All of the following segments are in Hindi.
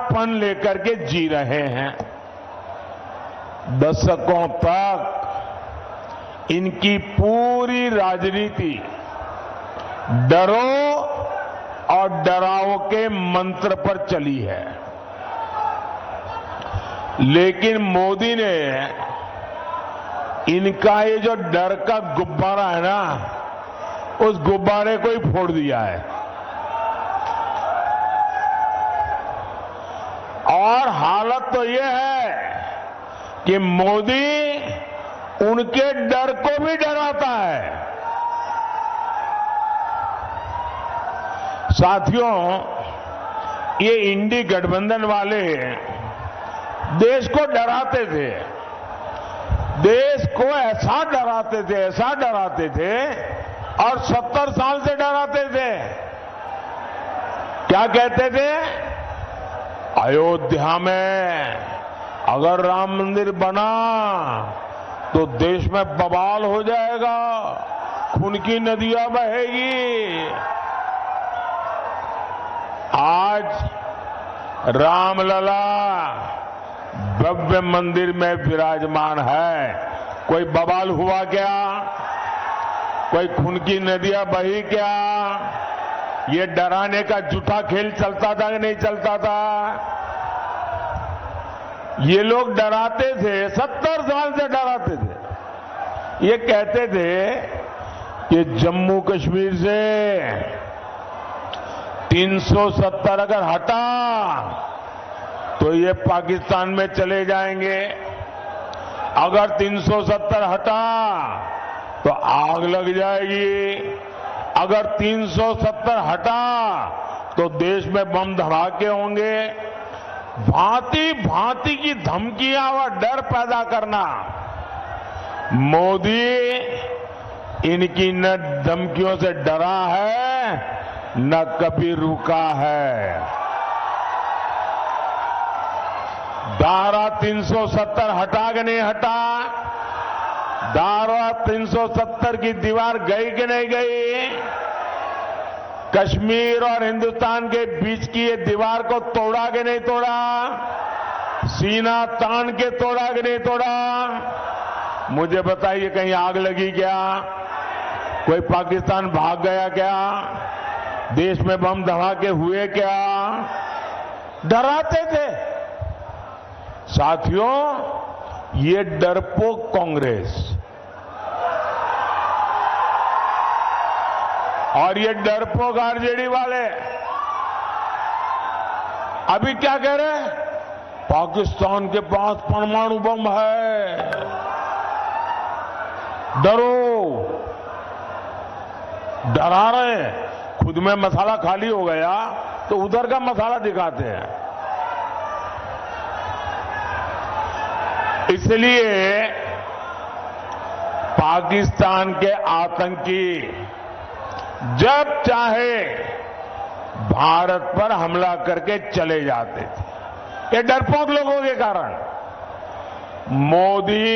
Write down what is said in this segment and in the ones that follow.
बड़ापन लेकर के जी रहे हैं। दशकों तक इनकी पूरी राजनीति डरो और डराओ के मंत्र पर चली है। लेकिन मोदी ने इनका ये जो डर का गुब्बारा है ना, उस गुब्बारे को ही फोड़ दिया है और हालत तो ये है कि मोदी उनके डर को भी डराता है। साथियों, ये इंडी गठबंधन वाले देश को डराते थे, देश को ऐसा डराते थे और 70 साल से डराते थे। क्या कहते थे? अयोध्या में अगर राम मंदिर बना तो देश में बवाल हो जाएगा, खून की नदियां बहेगी। आज रामलला भव्य मंदिर में विराजमान है, कोई बवाल हुआ क्या? कोई खून की नदियां बही क्या? ये डराने का झूठा खेल चलता था कि नहीं चलता था? ये लोग डराते थे, 70 साल से डराते थे। ये कहते थे कि जम्मू कश्मीर से 370 अगर हटा तो ये पाकिस्तान में चले जाएंगे, अगर 370 हटा तो आग लग जाएगी, अगर 370 हटा तो देश में बम धमाके होंगे। भांति भांति की धमकियां और डर पैदा करना। मोदी इनकी न धमकियों से डरा है न कभी रुका है। धारा 370 हटा के नहीं हटा? धारा 370 की दीवार गई कि नहीं गई? कश्मीर और हिंदुस्तान के बीच की ये दीवार को तोड़ा कि नहीं तोड़ा? सीना तान के तोड़ा कि नहीं तोड़ा? मुझे बताइए, कहीं आग लगी क्या? कोई पाकिस्तान भाग गया क्या? देश में बम धमाके हुए क्या? डराते थे। साथियों, ये डरपोक कांग्रेस और ये डरपोक आरजेडी वाले अभी क्या कह रहे हैं? पाकिस्तान के पास परमाणु बम है, डरो। डरा रहे हैं। खुद में मसाला खाली हो गया तो उधर का मसाला दिखाते हैं। इसलिए पाकिस्तान के आतंकी जब चाहे भारत पर हमला करके चले जाते थे, ये डरपोक लोगों के कारण। मोदी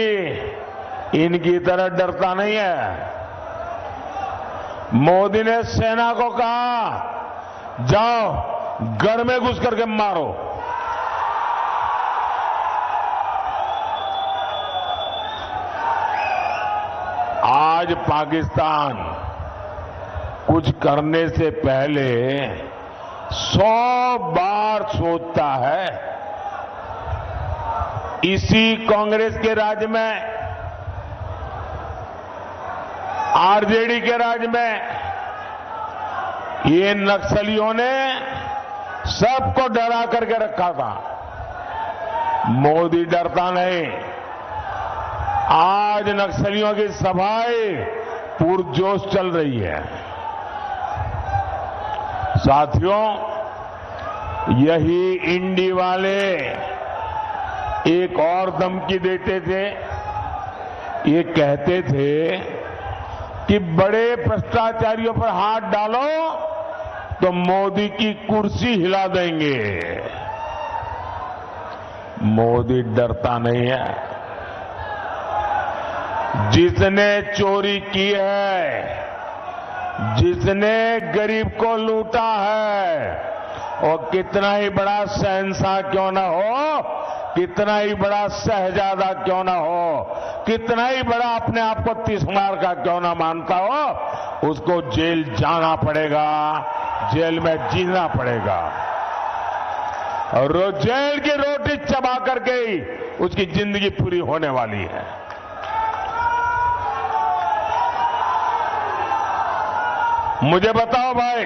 इनकी तरह डरता नहीं है। मोदी ने सेना को कहा, जाओ घर में घुस करके मारो। आज पाकिस्तान कुछ करने से पहले 100 बार सोचता है। इसी कांग्रेस के राज में, आरजेडी के राज में ये नक्सलियों ने सबको डरा करके रखा था। मोदी डरता नहीं। आज नक्सलियों की सभाएं पुरजोश चल रही है। साथियों, यही इंडी वाले एक और धमकी देते थे। ये कहते थे कि बड़े भ्रष्टाचारियों पर हाथ डालो तो मोदी की कुर्सी हिला देंगे। मोदी डरता नहीं है। जिसने चोरी की है, जिसने गरीब को लूटा है, और कितना ही बड़ा शहंशाह क्यों ना हो, कितना ही बड़ा शहजादा क्यों ना हो, कितना ही बड़ा अपने आप को तिस्मार का क्यों ना मानता हो, उसको जेल जाना पड़ेगा, जेल में जीना पड़ेगा। और जेल की रोटी चबा करके ही उसकी जिंदगी पूरी होने वाली है। मुझे बताओ भाई,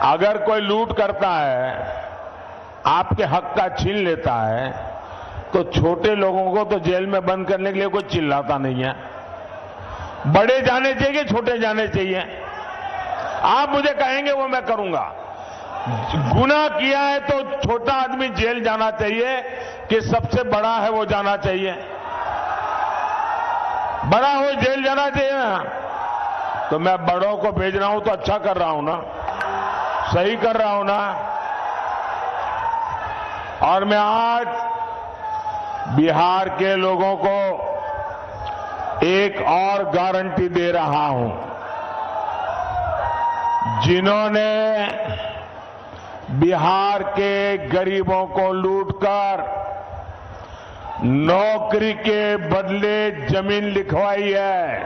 अगर कोई लूट करता है, आपके हक का छीन लेता है, तो छोटे लोगों को तो जेल में बंद करने के लिए कोई चिल्लाता नहीं है। बड़े जाने चाहिए, छोटे जाने चाहिए। आप मुझे कहेंगे वो मैं करूंगा। गुनाह किया है तो छोटा आदमी जेल जाना चाहिए कि सबसे बड़ा है वो जाना चाहिए? बड़ा हो जेल जाना चाहिए ना। तो मैं बड़ों को भेज रहा हूं तो अच्छा कर रहा हूं ना, सही कर रहा हूं ना। और मैं आज बिहार के लोगों को एक और गारंटी दे रहा हूं। जिन्होंने बिहार के गरीबों को लूटकर नौकरी के बदले जमीन लिखवाई है,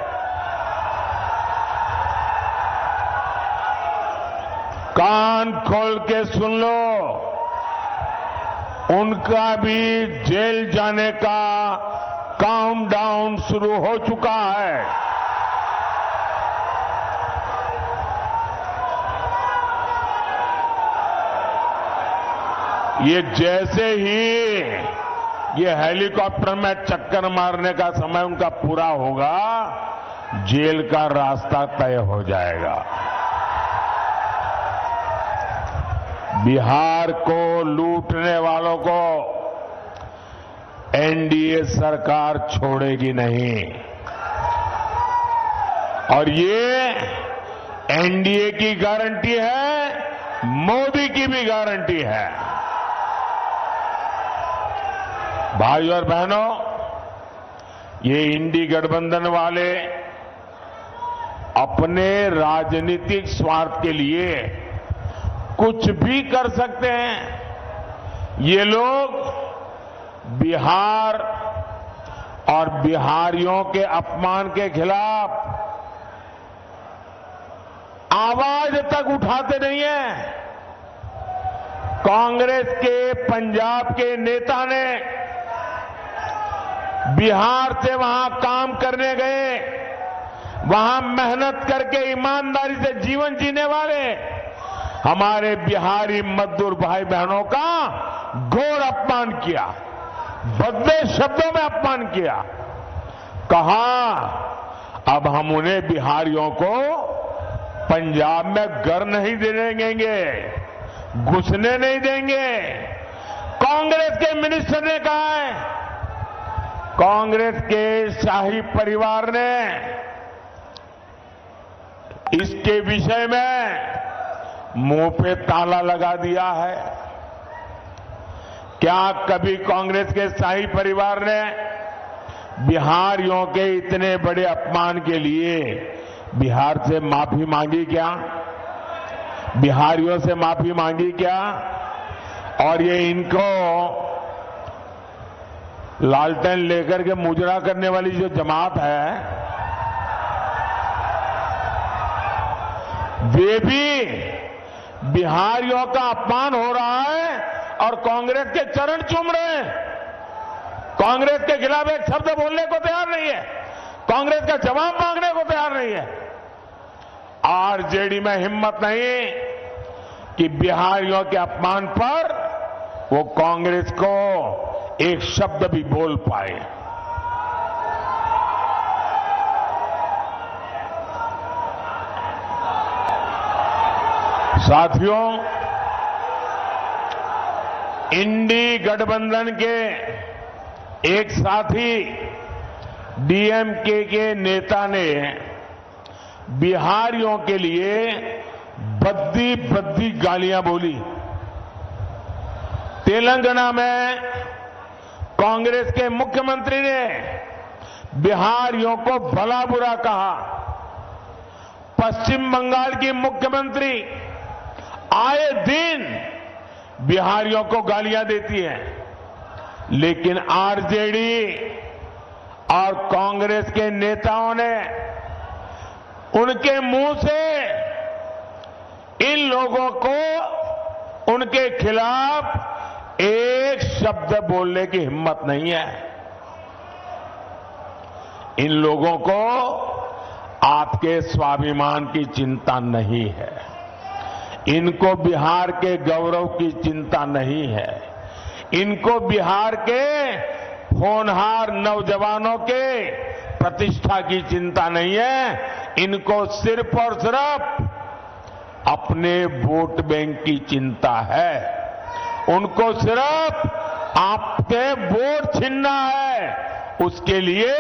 कान खोल के सुन लो, उनका भी जेल जाने का काउंटडाउन शुरू हो चुका है। ये जैसे ही ये हेलीकॉप्टर में चक्कर मारने का समय उनका पूरा होगा, जेल का रास्ता तय हो जाएगा। बिहार को लूटने वालों को एनडीए सरकार छोड़ेगी नहीं। और ये एनडीए की गारंटी है, मोदी की भी गारंटी है। भाई और बहनों, ये इंडी गठबंधन वाले अपने राजनीतिक स्वार्थ के लिए कुछ भी कर सकते हैं। ये लोग बिहार और बिहारियों के अपमान के खिलाफ आवाज तक उठाते नहीं है। कांग्रेस के पंजाब के नेता ने बिहार से वहां काम करने गए, वहां मेहनत करके ईमानदारी से जीवन जीने वाले हमारे बिहारी मजदूर भाई बहनों का घोर अपमान किया, भद्दे शब्दों में अपमान किया। कहा अब हम उन्हें बिहारियों को पंजाब में घर नहीं देने देंगे, घुसने नहीं देंगे। कांग्रेस के मिनिस्टर ने कहा है, कांग्रेस के शाही परिवार ने इसके विषय में मुंह पे ताला लगा दिया है। क्या कभी कांग्रेस के शाही परिवार ने बिहारियों के इतने बड़े अपमान के लिए बिहार से माफी मांगी क्या? बिहारियों से माफी मांगी क्या? और ये इनको लालटेन लेकर के मुजरा करने वाली जो जमात है, वे भी बिहारियों का अपमान हो रहा है और कांग्रेस के चरण चूम रहे हैं। कांग्रेस के खिलाफ एक शब्द बोलने को तैयार नहीं है, कांग्रेस का जवाब मांगने को तैयार नहीं है। आरजेडी में हिम्मत नहीं कि बिहारियों के अपमान पर वो कांग्रेस को एक शब्द भी बोल पाए। साथियों, इंडी गठबंधन के एक साथी डीएमके के नेता ने बिहारियों के लिए भद्दी भद्दी गालियां बोली। तेलंगाना में कांग्रेस के मुख्यमंत्री ने बिहारियों को भला बुरा कहा। पश्चिम बंगाल की मुख्यमंत्री आए दिन बिहारियों को गालियां देती है, लेकिन आरजेडी और कांग्रेस के नेताओं ने उनके मुंह से इन लोगों को उनके खिलाफ एक शब्द बोलने की हिम्मत नहीं है। इन लोगों को आपके स्वाभिमान की चिंता नहीं है, इनको बिहार के गौरव की चिंता नहीं है, इनको बिहार के होनहार नौजवानों के प्रतिष्ठा की चिंता नहीं है, इनको सिर्फ और सिर्फ अपने वोट बैंक की चिंता है। उनको सिर्फ आपके वोट छीनना है, उसके लिए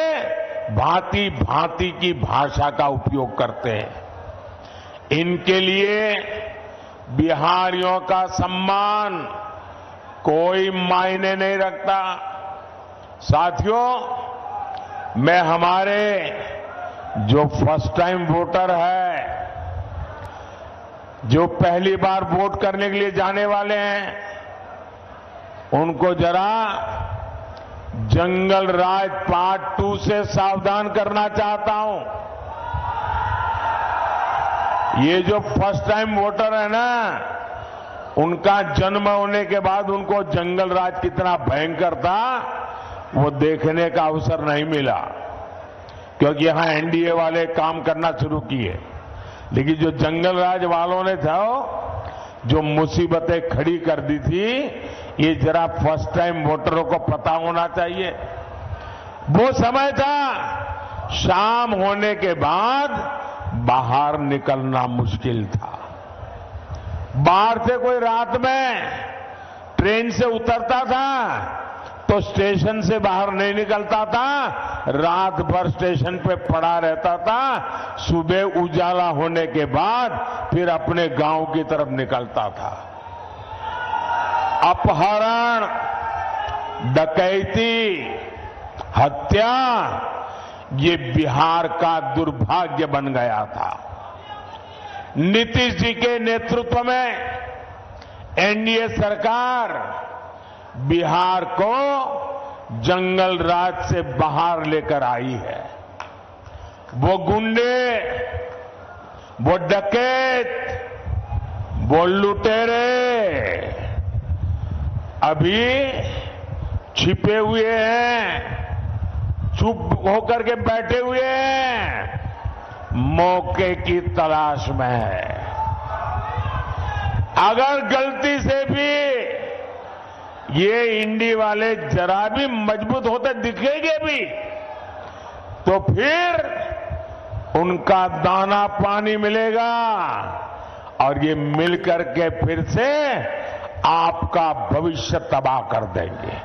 भांति भांति की भाषा का उपयोग करते हैं। इनके लिए बिहारियों का सम्मान कोई मायने नहीं रखता। साथियों, मैं हमारे जो फर्स्ट टाइम वोटर है, जो पहली बार वोट करने के लिए जाने वाले हैं, उनको जरा जंगल राज पार्ट 2 से सावधान करना चाहता हूं। ये जो फर्स्ट टाइम वोटर है ना, उनका जन्म होने के बाद उनको जंगल राज कितना भयंकर था वो देखने का अवसर नहीं मिला, क्योंकि यहां एनडीए वाले काम करना शुरू किए। लेकिन जो जंगल राज वालों ने था, जो मुसीबतें खड़ी कर दी थी, ये जरा फर्स्ट टाइम वोटरों को पता होना चाहिए। वो समय था शाम होने के बाद बाहर निकलना मुश्किल था। बाहर से कोई रात में ट्रेन से उतरता था तो स्टेशन से बाहर नहीं निकलता था, रात भर स्टेशन पे पड़ा रहता था, सुबह उजाला होने के बाद फिर अपने गांव की तरफ निकलता था। अपहरण, डकैती, हत्या, ये बिहार का दुर्भाग्य बन गया था। नीतीश जी के नेतृत्व में एनडीए सरकार बिहार को जंगल राज से बाहर लेकर आई है। वो गुंडे, वो डकैत, वो लुटेरे अभी छिपे हुए हैं, चुप होकर के बैठे हुए हैं, मौके की तलाश में है। अगर गलती से भी ये इंडी वाले जरा भी मजबूत होते दिखेंगे भी, तो फिर उनका दाना पानी मिलेगा और ये मिलकर के फिर से आपका भविष्य तबाह कर देंगे,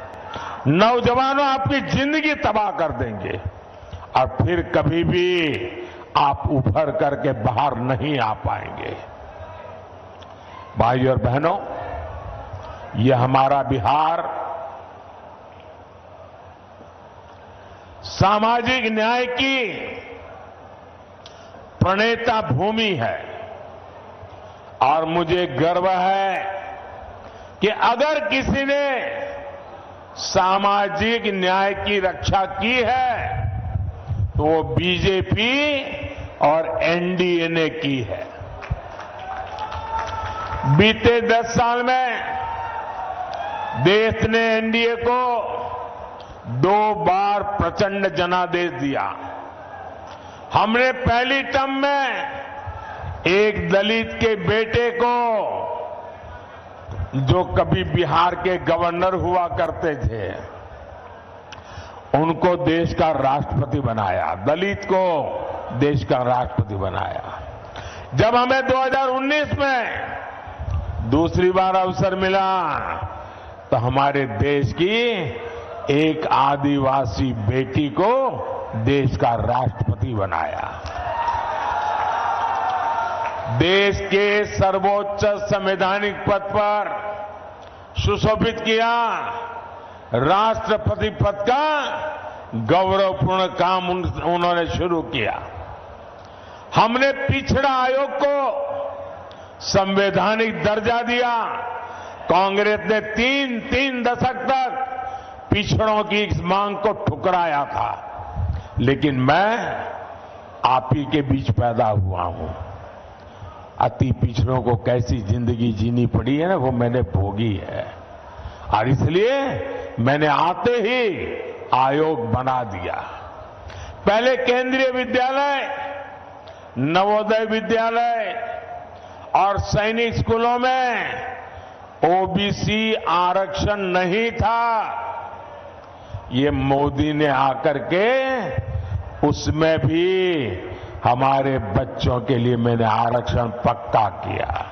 नौजवानों आपकी जिंदगी तबाह कर देंगे और फिर कभी भी आप उभर करके बाहर नहीं आ पाएंगे। भाइयों और बहनों, ये हमारा बिहार सामाजिक न्याय की प्रणेता भूमि है और मुझे गर्व है कि अगर किसी ने सामाजिक न्याय की रक्षा की है तो वो बीजेपी और एनडीए ने की है। बीते 10 साल में देश ने एनडीए को 2 बार प्रचंड जनादेश दिया। हमने पहली टर्म में एक दलित के बेटे को, जो कभी बिहार के गवर्नर हुआ करते थे, उनको देश का राष्ट्रपति बनाया, दलित को देश का राष्ट्रपति बनाया। जब हमें 2019 में दूसरी बार अवसर मिला तो हमारे देश की एक आदिवासी बेटी को देश का राष्ट्रपति बनाया। देश के सर्वोच्च संवैधानिक पद पर सुशोभित किया। राष्ट्रपति पद का गौरवपूर्ण काम उन्होंने शुरू किया। हमने पिछड़ा आयोग को संवैधानिक दर्जा दिया। कांग्रेस ने तीन दशक तक पिछड़ों की इस मांग को ठुकराया था, लेकिन मैं आप ही के बीच पैदा हुआ हूं। अति पिछड़ों को कैसी जिंदगी जीनी पड़ी है ना, वो मैंने भोगी है, और इसलिए मैंने आते ही आयोग बना दिया। पहले केंद्रीय विद्यालय, नवोदय विद्यालय और सैनिक स्कूलों में ओबीसी आरक्षण नहीं था। ये मोदी ने आकर के उसमें भी हमारे बच्चों के लिए मैंने आरक्षण पक्का किया।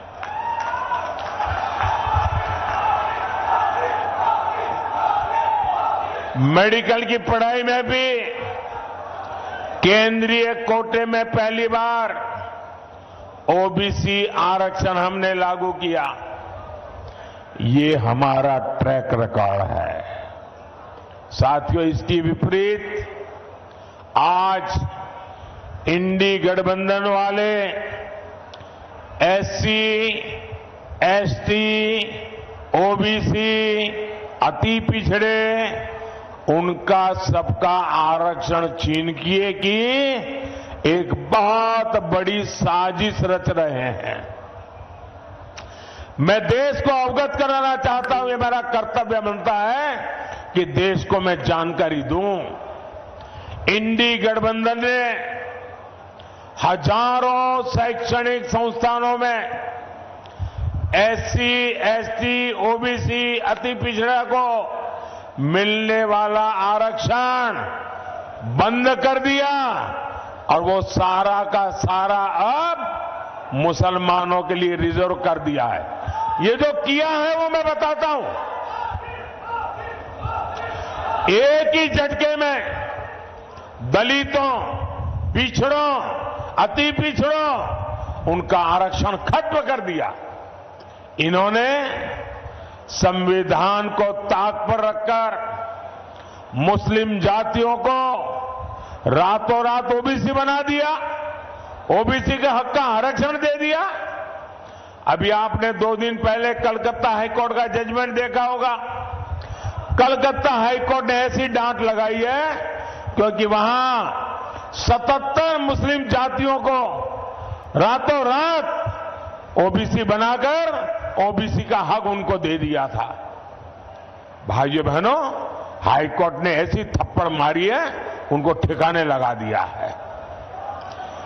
मेडिकल की पढ़ाई में भी केंद्रीय कोटे में पहली बार ओबीसी आरक्षण हमने लागू किया। ये हमारा ट्रैक रिकॉर्ड है। साथियों, इसकी विपरीत आज इंडी गठबंधन वाले एससी, एसटी, ओबीसी, अति पिछड़े, उनका सबका आरक्षण छीन किए कि एक बहुत बड़ी साजिश रच रहे हैं। मैं देश को अवगत कराना चाहता हूं, ये मेरा कर्तव्य बनता है कि देश को मैं जानकारी दूं। इंडी गठबंधन ने हजारों शैक्षणिक संस्थानों में एससी, एसटी, ओबीसी, अति पिछड़ा को मिलने वाला आरक्षण बंद कर दिया, और वो सारा का सारा अब मुसलमानों के लिए रिजर्व कर दिया है। ये जो किया है वो मैं बताता हूं। एक ही झटके में दलितों, पिछड़ों, अति पिछड़ों, उनका आरक्षण खत्म कर दिया। इन्होंने संविधान को ताक पर रखकर मुस्लिम जातियों को रातों रात ओबीसी बना दिया, ओबीसी के हक का आरक्षण दे दिया। अभी आपने 2 दिन पहले कलकत्ता हाईकोर्ट का जजमेंट देखा होगा। कलकत्ता हाईकोर्ट ने ऐसी डांट लगाई है क्योंकि वहां 77 मुस्लिम जातियों को रातों रात ओबीसी बनाकर ओबीसी का हक उनको दे दिया था। भाइयों बहनों, हाईकोर्ट ने ऐसी थप्पड़ मारी है, उनको ठिकाने लगा दिया है।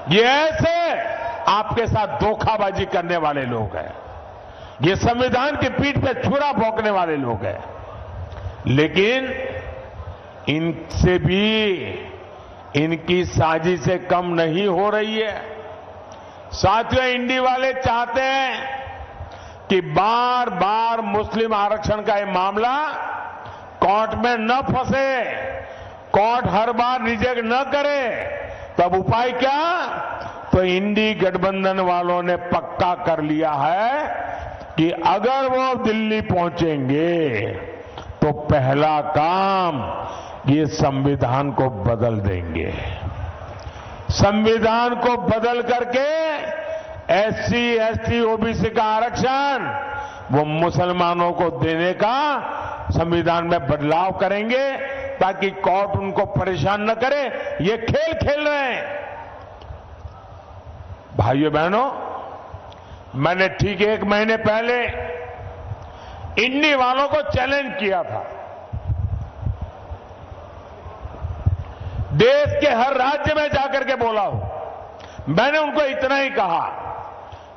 ये ऐसे आपके साथ धोखाबाजी करने वाले लोग हैं, ये संविधान की पीठ पे छुरा भोंकने वाले लोग हैं, लेकिन इनसे भी इनकी साजिशें कम नहीं हो रही है। साथियों, इंडी वाले चाहते हैं कि बार बार मुस्लिम आरक्षण का ये मामला कोर्ट में न फंसे, कोर्ट हर बार रिजेक्ट न करे। तब उपाय क्या? तो इंडी गठबंधन वालों ने पक्का कर लिया है कि अगर वो दिल्ली पहुंचेंगे तो पहला काम ये संविधान को बदल देंगे। संविधान को बदल करके एससी, एसटी, ओबीसी का आरक्षण वो मुसलमानों को देने का संविधान में बदलाव करेंगे ताकि कोर्ट उनको परेशान न करे। ये खेल खेल रहे हैं। भाइयों बहनों, मैंने ठीक 1 महीने पहले इंडी वालों को चैलेंज किया था। देश के हर राज्य में जाकर के बोला हूं। मैंने उनको इतना ही कहा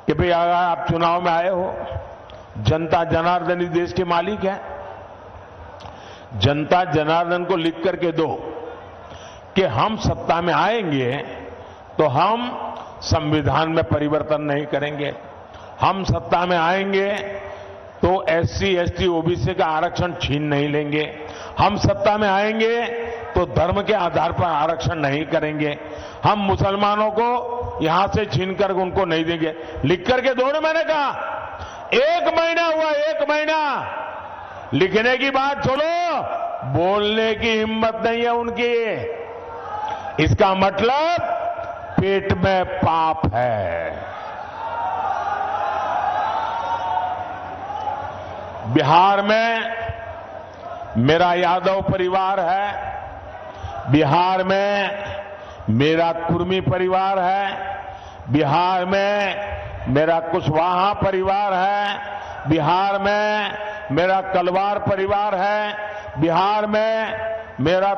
कि भाई अगर आप चुनाव में आए हो, जनता जनार्दन ही देश के मालिक है। जनता जनार्दन को लिख करके दो कि हम सत्ता में आएंगे तो हम संविधान में परिवर्तन नहीं करेंगे, हम सत्ता में आएंगे तो एससी, एसटी, ओबीसी का आरक्षण छीन नहीं लेंगे, हम सत्ता में आएंगे तो धर्म के आधार पर आरक्षण नहीं करेंगे, हम मुसलमानों को यहां से छीनकर उनको नहीं देंगे। लिख करके दो ना, मैंने कहा। 1 महीना हुआ, 1 महीना। लिखने की बात छोड़ो, बोलने की हिम्मत नहीं है उनकी। इसका मतलब पेट में पाप है। बिहार में मेरा यादव परिवार है, बिहार में मेरा कुर्मी परिवार है, बिहार में मेरा कुशवाहा परिवार है, बिहार में मेरा कलवार परिवार है, बिहार में मेरा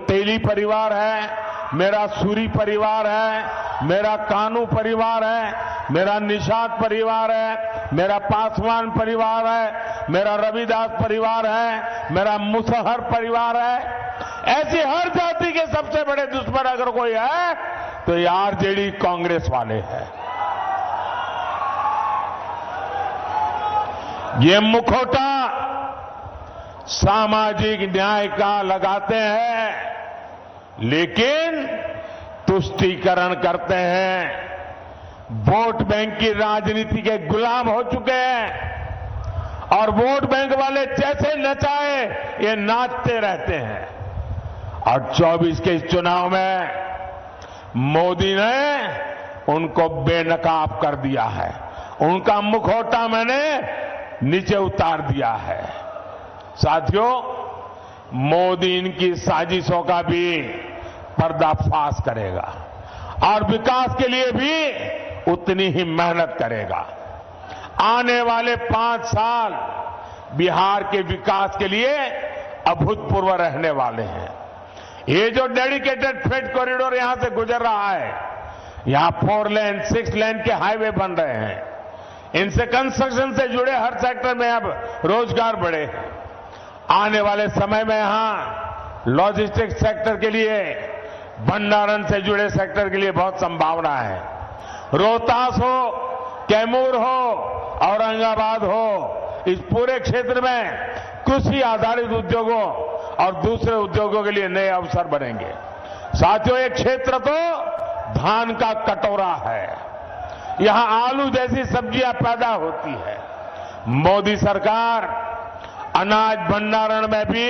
तेली परिवार है, मेरा सूरी परिवार है, मेरा कानू परिवार है, मेरा निषाद परिवार है, मेरा पासवान परिवार है, मेरा रविदास परिवार है, मेरा मुसहर परिवार है। ऐसी हर जाति के सबसे बड़े दुश्मन अगर कोई है तो ये आरजेडी कांग्रेस वाले हैं। ये मुखौटा सामाजिक न्याय का लगाते हैं, लेकिन तुष्टीकरण करते हैं, वोट बैंक की राजनीति के गुलाम हो चुके हैं और वोट बैंक वाले जैसे नचाए ये नाचते रहते हैं। और 24 के इस चुनाव में मोदी ने उनको बेनकाब कर दिया है, उनका मुखौटा मैंने नीचे उतार दिया है। साथियों, मोदी इनकी साजिशों का भी पर्दाफाश करेगा और विकास के लिए भी उतनी ही मेहनत करेगा। आने वाले 5 साल बिहार के विकास के लिए अभूतपूर्व रहने वाले हैं। ये जो डेडिकेटेड फ्रेट कॉरिडोर यहां से गुजर रहा है, यहां 4 लेन 6 लेन के हाईवे बन रहे हैं, इनसे कंस्ट्रक्शन से जुड़े हर सेक्टर में अब रोजगार बढ़े हैं। आने वाले समय में यहां लॉजिस्टिक्स सेक्टर के लिए, भंडारण से जुड़े सेक्टर के लिए बहुत संभावना है। रोहतास हो, कैमूर हो, औरंगाबाद हो, इस पूरे क्षेत्र में कृषि आधारित उद्योगों और दूसरे उद्योगों के लिए नए अवसर बनेंगे। साथियों, एक क्षेत्र तो धान का कटोरा है, यहां आलू जैसी सब्जियां पैदा होती है। मोदी सरकार अनाज भंडारण में भी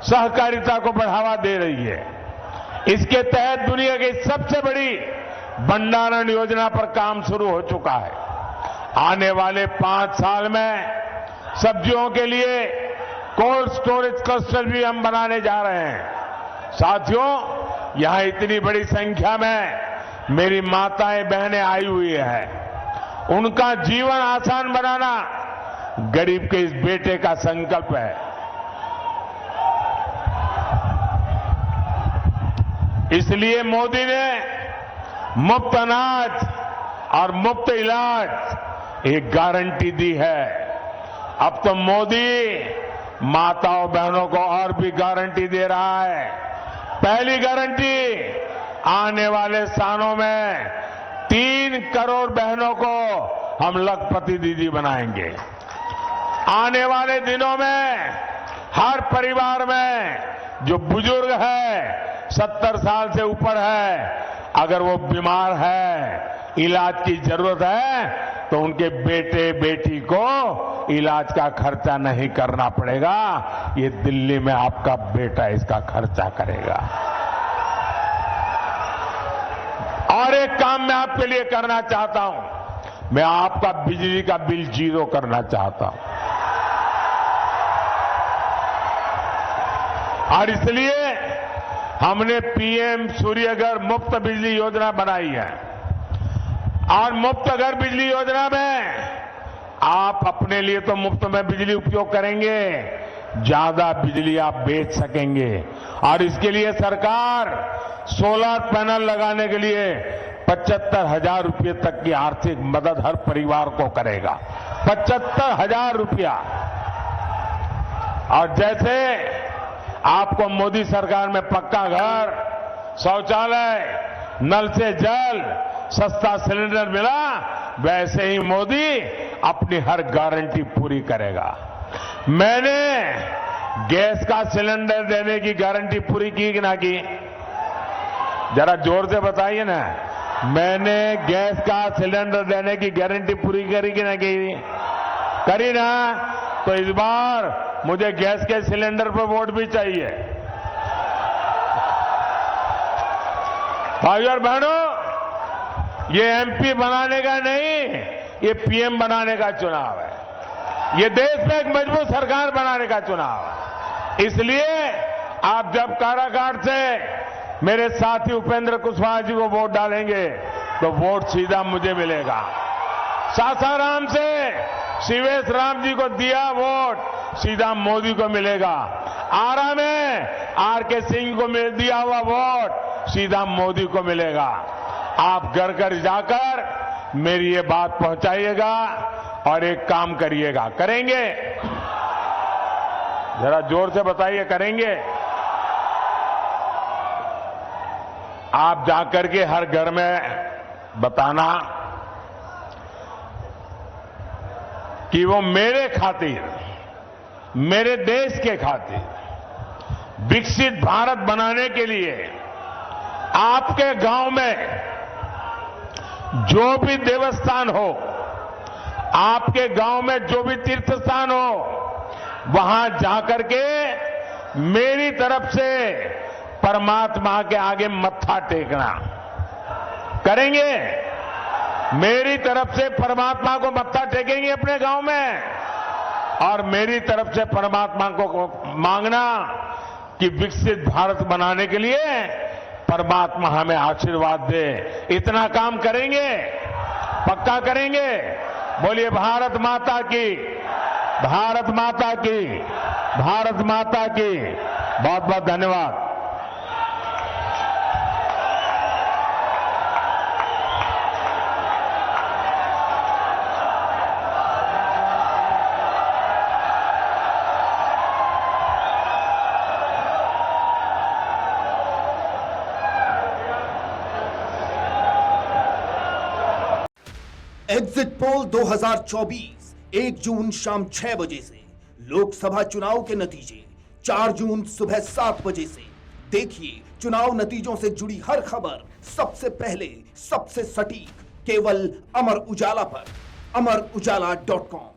सहकारिता को बढ़ावा दे रही है। इसके तहत दुनिया की सबसे बड़ी भंडारण योजना पर काम शुरू हो चुका है। आने वाले 5 साल में सब्जियों के लिए कोल्ड स्टोरेज क्लस्टर भी हम बनाने जा रहे हैं। साथियों, यहां इतनी बड़ी संख्या में मेरी माताएं बहनें आई हुई हैं। उनका जीवन आसान बनाना गरीब के इस बेटे का संकल्प है। इसलिए मोदी ने मुफ्त अनाज और मुफ्त इलाज एक गारंटी दी है। अब तो मोदी माताओं बहनों को और भी गारंटी दे रहा है। पहली गारंटी, आने वाले सालों में 3 करोड़ बहनों को हम लखपति दीदी बनाएंगे। आने वाले दिनों में हर परिवार में जो बुजुर्ग है, 70 साल से ऊपर है, अगर वो बीमार है, इलाज की जरूरत है, तो उनके बेटे बेटी को इलाज का खर्चा नहीं करना पड़ेगा। ये दिल्ली में आपका बेटा इसका खर्चा करेगा। और एक काम मैं आपके लिए करना चाहता हूं, मैं आपका बिजली का बिल 0 करना चाहता हूं। और इसलिए हमने पीएम सूर्यघर मुफ्त बिजली योजना बनाई है। और मुफ्त घर बिजली योजना में आप अपने लिए तो मुफ्त में बिजली उपयोग करेंगे, ज्यादा बिजली आप बेच सकेंगे। और इसके लिए सरकार सोलर पैनल लगाने के लिए 75,000 रुपये तक की आर्थिक मदद हर परिवार को करेगा। 75,000 रुपया। और जैसे आपको मोदी सरकार में पक्का घर, शौचालय, नल से जल, सस्ता सिलेंडर मिला, वैसे ही मोदी अपनी हर गारंटी पूरी करेगा। मैंने गैस का सिलेंडर देने की गारंटी पूरी की कि ना की? जरा जोर से बताइए ना। मैंने गैस का सिलेंडर देने की गारंटी पूरी करी कि ना की? करी ना? तो इस बार मुझे गैस के सिलेंडर पर वोट भी चाहिए। भाइयों और बहनों, ये एमपी बनाने का नहीं, ये पीएम बनाने का चुनाव है। ये देश में एक मजबूत सरकार बनाने का चुनाव। इसलिए आप जब कारागार से मेरे साथी उपेंद्र कुशवाहा जी को वोट डालेंगे तो वोट सीधा मुझे मिलेगा। सासाराम से शिवेश राम जी को दिया वोट सीधा मोदी को मिलेगा। आरा में आरके सिंह को दिया हुआ वोट सीधा मोदी को मिलेगा। आप घर घर जाकर मेरी ये बात पहुंचाइएगा और एक काम करिएगा। करेंगे? जरा जोर से बताइए, करेंगे? आप जाकर के हर घर में बताना कि वो मेरे खातिर, मेरे देश के खातिर विकसित भारत बनाने के लिए आपके गांव में जो भी देवस्थान हो, आपके गांव में जो भी तीर्थ स्थान हो, वहां जाकर के मेरी तरफ से परमात्मा के आगे मत्था टेकना। करेंगे? मेरी तरफ से परमात्मा को मत्था टेकेंगे अपने गांव में और मेरी तरफ से परमात्मा को मांगना कि विकसित भारत बनाने के लिए परमात्मा हमें आशीर्वाद दे। इतना काम करेंगे? पक्का करेंगे? बोलिए भारत माता की, भारत माता की, भारत माता की। बहुत बहुत धन्यवाद। एग्जिट पोल 2024 1 जून शाम 6 बजे से, लोकसभा चुनाव के नतीजे 4 जून सुबह 7 बजे से। देखिए चुनाव नतीजों से जुड़ी हर खबर सबसे पहले, सबसे सटीक, केवल अमर उजाला पर, amarujala.com।